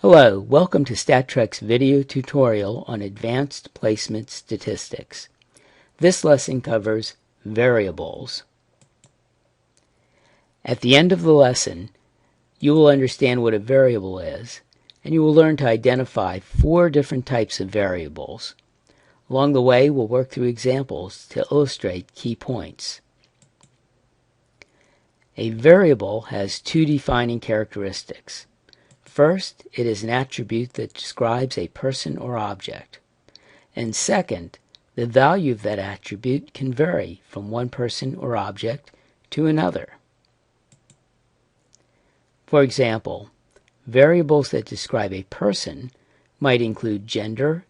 Hello, welcome to StatTrek's video tutorial on advanced placement statistics. This lesson covers variables. At the end of the lesson, you will understand what a variable is, and you will learn to identify 4 different types of variables. Along the way, we'll work through examples to illustrate key points. A variable has 2 defining characteristics. First, it is an attribute that describes a person or object. And second, the value of that attribute can vary from one person or object to another. For example, variables that describe a person might include gender,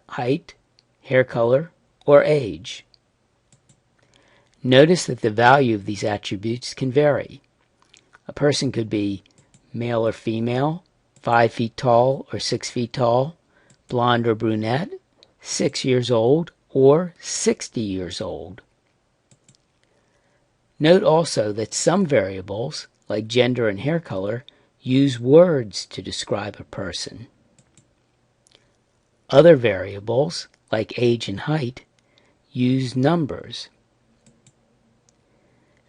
height, hair color, or age. Notice that the value of these attributes can vary. A person could be male or female, 5 feet tall or 6 feet tall, blonde or brunette, 6 years old or 60 years old. Note also that some variables, like gender and hair color, use words to describe a person. Other variables, like age and height, use numbers.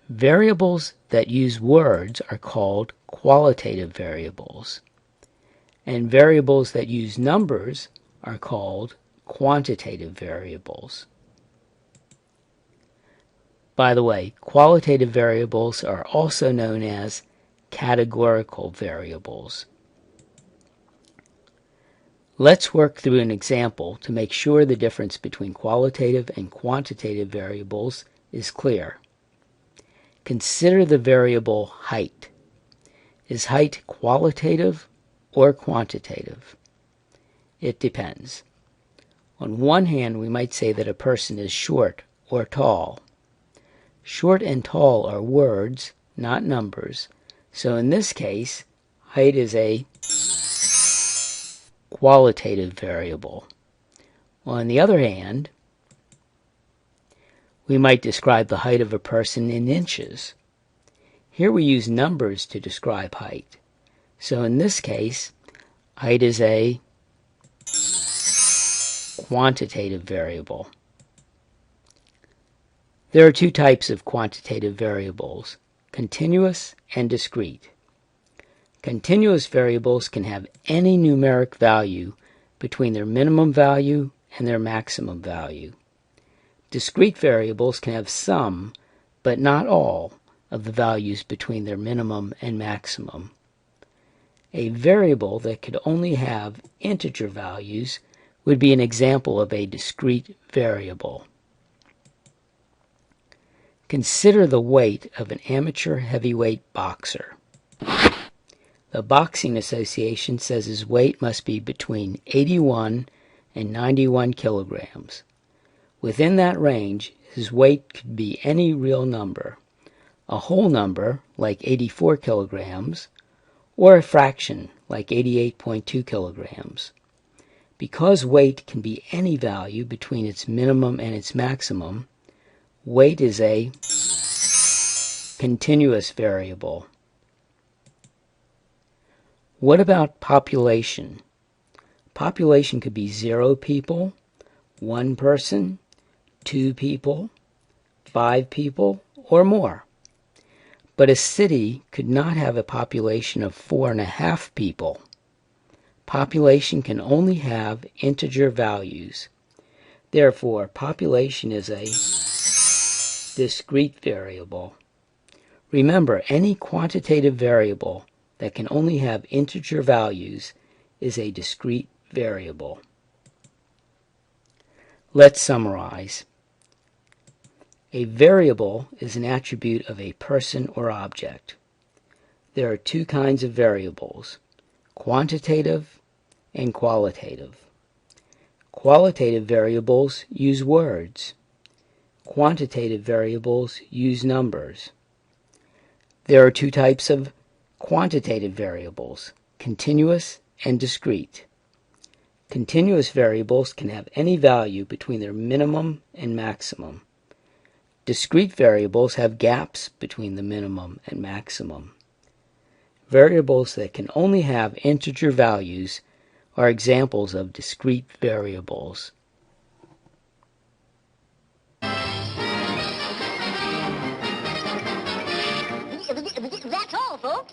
Variables that use words are called qualitative variables, and variables that use numbers are called quantitative variables. By the way, qualitative variables are also known as categorical variables. Let's work through an example to make sure the difference between qualitative and quantitative variables is clear. Consider the variable height. Is height qualitative or quantitative? It depends. On one hand, we might say that a person is short or tall. Short and tall are words, not numbers, so in this case, height is a qualitative variable. On the other hand, we might describe the height of a person in inches. Here we use numbers to describe height. So in this case, height is a quantitative variable. There are 2 types of quantitative variables, continuous and discrete. Continuous variables can have any numeric value between their minimum value and their maximum value. Discrete variables can have some, but not all, of the values between their minimum and maximum. A variable that could only have integer values would be an example of a discrete variable. Consider the weight of an amateur heavyweight boxer. The Boxing Association says his weight must be between 81 and 91 kilograms. Within that range, his weight could be any real number, a whole number like 84 kilograms, or a fraction like 88.2 kilograms. Because weight can be any value between its minimum and its maximum, weight is a continuous variable. What about population? Population could be 0 people, 1 person, 2 people, 5 people, or more. But a city could not have a population of 4.5 people. Population can only have integer values. Therefore, population is a discrete variable. Remember, any quantitative variable that can only have integer values is a discrete variable. Let's summarize. A variable is an attribute of a person or object. There are 2 kinds of variables, quantitative and qualitative. Qualitative variables use words. Quantitative variables use numbers. There are 2 types of quantitative variables, continuous and discrete. Continuous variables can have any value between their minimum and maximum. Discrete variables have gaps between the minimum and maximum. Variables that can only have integer values are examples of discrete variables. That's all, folks.